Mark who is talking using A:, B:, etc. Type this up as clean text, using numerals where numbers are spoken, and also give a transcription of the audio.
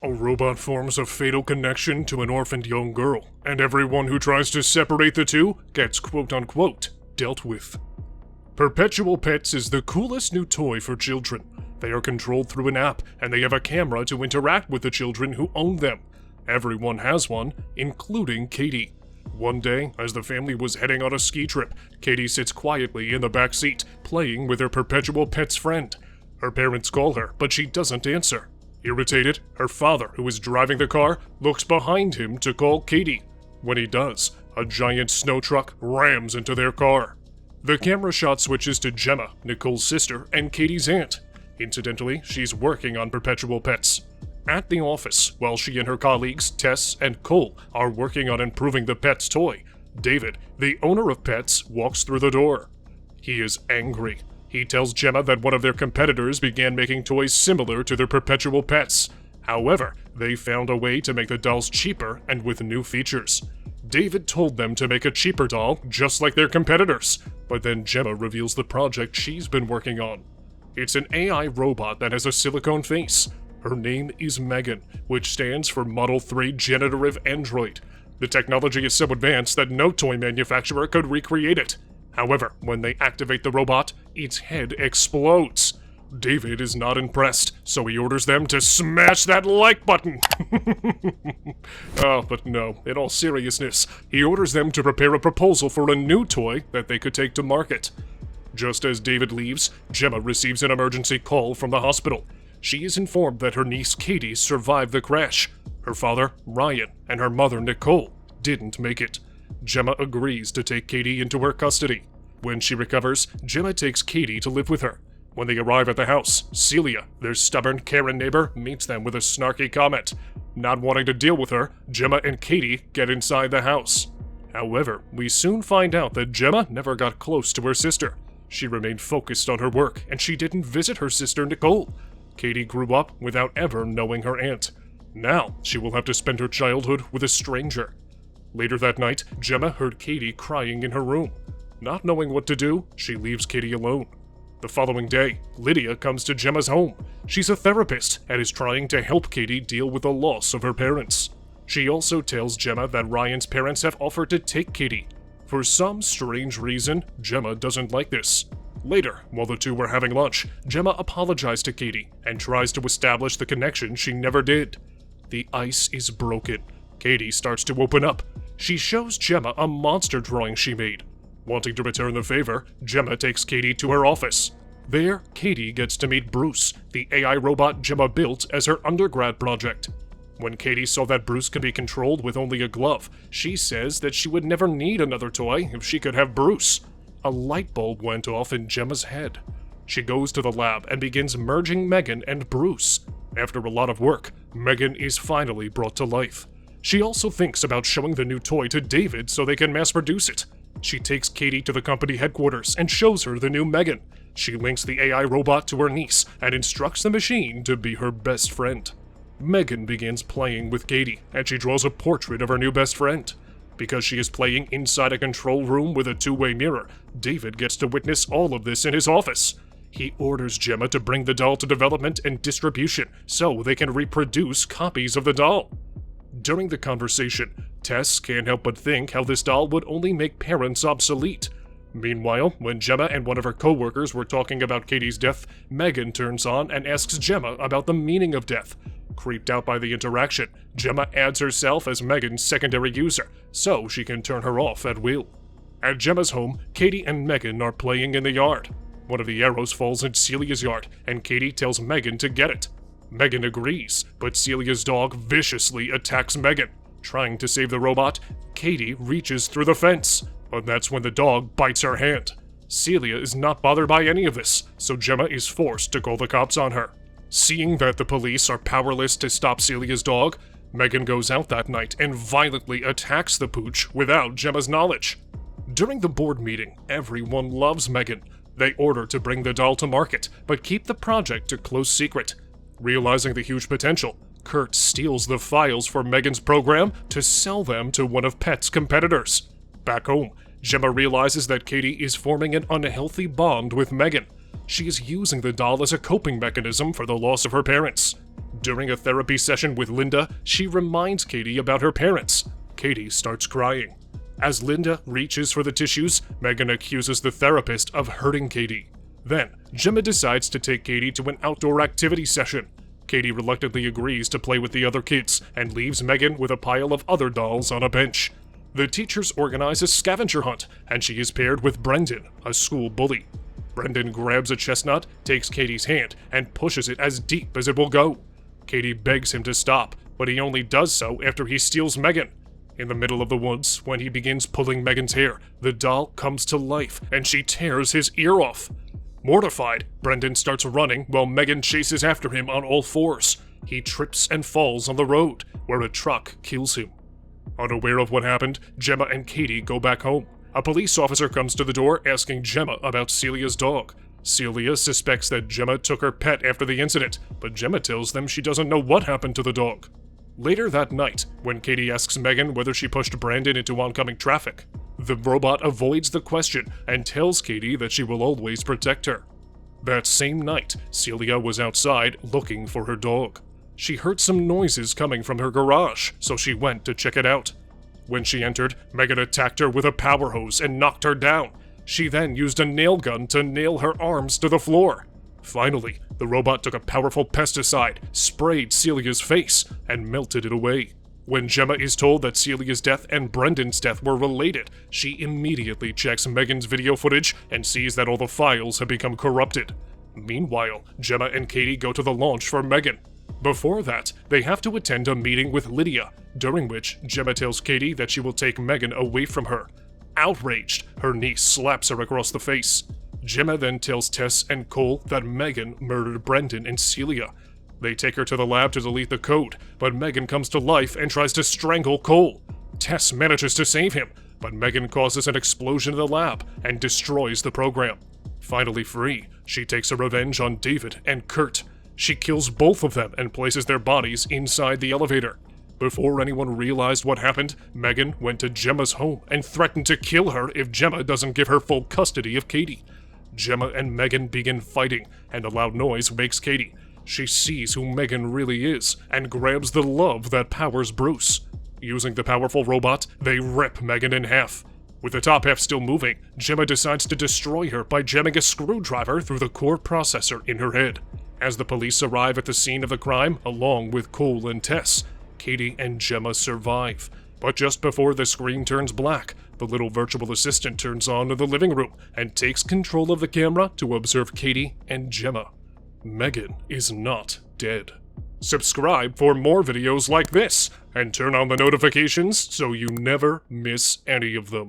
A: A robot forms a fatal connection to an orphaned young girl, and everyone who tries to separate the two gets quote-unquote dealt with. Perpetual Pets is the coolest new toy for children. They are controlled through an app, and they have a camera to interact with the children who own them. Everyone has one, including Katie. One day, as the family was heading on a ski trip, Katie sits quietly in the back seat, playing with her Perpetual Pet's friend. Her parents call her, but she doesn't answer. Irritated, her father, who is driving the car, looks behind him to call Katie. When he does, a giant snow truck rams into their car. The camera shot switches to Gemma, Nicole's sister, and Katie's aunt. Incidentally, she's working on Perpetual Pets. At the office, while she and her colleagues, Tess and Cole, are working on improving the Pets toy, David, the owner of Pets, walks through the door. He is angry. He tells Gemma that one of their competitors began making toys similar to their Perpetual Pets. However, they found a way to make the dolls cheaper and with new features. David told them to make a cheaper doll just like their competitors, but then Gemma reveals the project she's been working on. It's an AI robot that has a silicone face. Her name is Megan, which stands for Model 3 Generative Android. The technology is so advanced that no toy manufacturer could recreate it. However, when they activate the robot, its head explodes. David is not impressed, so he orders them to smash that like button. Oh, but no, in all seriousness, he orders them to prepare a proposal for a new toy that they could take to market. Just as David leaves, Gemma receives an emergency call from the hospital. She is informed that her niece Katie survived the crash. Her father, Ryan, and her mother, Nicole, didn't make it. Gemma agrees to take Katie into her custody. When she recovers, Gemma takes Katie to live with her. When they arrive at the house, Celia, their stubborn Karen neighbor, meets them with a snarky comment. Not wanting to deal with her, Gemma and Katie get inside the house. However, we soon find out that Gemma never got close to her sister. She remained focused on her work, and she didn't visit her sister Nicole. Katie grew up without ever knowing her aunt. Now, she will have to spend her childhood with a stranger. Later that night, Gemma heard Katie crying in her room. Not knowing what to do, she leaves Katie alone. The following day, Lydia comes to Gemma's home. She's a therapist and is trying to help Katie deal with the loss of her parents. She also tells Gemma that Ryan's parents have offered to take Katie. For some strange reason, Gemma doesn't like this. Later, while the two were having lunch, Gemma apologized to Katie and tries to establish the connection she never did. The ice is broken. Katie starts to open up. She shows Gemma a monster drawing she made. Wanting to return the favor, Gemma takes Katie to her office. There, Katie gets to meet Bruce, the AI robot Gemma built as her undergrad project. When Katie saw that Bruce can be controlled with only a glove, she says that she would never need another toy if she could have Bruce. A light bulb went off in Gemma's head. She goes to the lab and begins merging Megan and Bruce. After a lot of work, Megan is finally brought to life. She also thinks about showing the new toy to David so they can mass-produce it. She takes Katie to the company headquarters and shows her the new Megan. She links the AI robot to her niece and instructs the machine to be her best friend. Megan begins playing with Katie, and she draws a portrait of her new best friend. Because she is playing inside a control room with a two-way mirror, David gets to witness all of this in his office. He orders Gemma to bring the doll to development and distribution so they can reproduce copies of the doll. During the conversation, Tess can't help but think how this doll would only make parents obsolete. Meanwhile, when Gemma and one of her co-workers were talking about Katie's death, Megan turns on and asks Gemma about the meaning of death. Creeped out by the interaction, Gemma adds herself as Megan's secondary user, so she can turn her off at will. At Gemma's home, Katie and Megan are playing in the yard. One of the arrows falls in Celia's yard, and Katie tells Megan to get it. Megan agrees, but Celia's dog viciously attacks Megan. Trying to save the robot, Katie reaches through the fence, but that's when the dog bites her hand. Celia is not bothered by any of this, so Gemma is forced to call the cops on her. Seeing that the police are powerless to stop Celia's dog, Megan goes out that night and violently attacks the pooch without Gemma's knowledge. During the board meeting, everyone loves Megan. They order to bring the doll to market, but keep the project a close secret. Realizing the huge potential, Kurt steals the files for Megan's program to sell them to one of Pet's competitors. Back home, Gemma realizes that Katie is forming an unhealthy bond with Megan. She is using the doll as a coping mechanism for the loss of her parents. During a therapy session with Linda, she reminds Katie about her parents. Katie starts crying. As Linda reaches for the tissues, Megan accuses the therapist of hurting Katie. Then, Gemma decides to take Katie to an outdoor activity session. Katie reluctantly agrees to play with the other kids and leaves Megan with a pile of other dolls on a bench. The teachers organize a scavenger hunt, and she is paired with Brendan, a school bully. Brendan grabs a chestnut, takes Katie's hand, and pushes it as deep as it will go. Katie begs him to stop, but he only does so after he steals Megan. In the middle of the woods, when he begins pulling Megan's hair, the doll comes to life, and she tears his ear off. Mortified, Brendan starts running while Megan chases after him on all fours. He trips and falls on the road, where a truck kills him. Unaware of what happened, Gemma and Katie go back home. A police officer comes to the door asking Gemma about Celia's dog. Celia suspects that Gemma took her pet after the incident, but Gemma tells them she doesn't know what happened to the dog. Later that night, when Katie asks Megan whether she pushed Brandon into oncoming traffic, the robot avoids the question and tells Katie that she will always protect her. That same night, Celia was outside looking for her dog. She heard some noises coming from her garage, so she went to check it out. When she entered, Megan attacked her with a power hose and knocked her down. She then used a nail gun to nail her arms to the floor. Finally, the robot took a powerful pesticide, sprayed Celia's face, and melted it away. When Gemma is told that Celia's death and Brendan's death were related, she immediately checks Megan's video footage and sees that all the files have become corrupted. Meanwhile, Gemma and Katie go to the launch for Megan. Before that, they have to attend a meeting with Lydia, during which Gemma tells Katie that she will take Megan away from her. Outraged, her niece slaps her across the face. Gemma then tells Tess and Cole that Megan murdered Brendan and Celia. They take her to the lab to delete the code, but Megan comes to life and tries to strangle Cole. Tess manages to save him, but Megan causes an explosion in the lab and destroys the program. Finally free, she takes her revenge on David and Kurt. She kills both of them and places their bodies inside the elevator. Before anyone realized what happened, Megan went to Gemma's home and threatened to kill her if Gemma doesn't give her full custody of Katie. Gemma and Megan begin fighting, and a loud noise wakes Katie. She sees who Megan really is, and grabs the love that powers Bruce. Using the powerful robot, they rip Megan in half. With the top half still moving, Gemma decides to destroy her by jamming a screwdriver through the core processor in her head. As the police arrive at the scene of the crime, along with Cole and Tess, Katie and Gemma survive. But just before the screen turns black, the little virtual assistant turns on in the living room and takes control of the camera to observe Katie and Gemma. Megan is not dead. Subscribe for more videos like this, and turn on the notifications so you never miss any of them.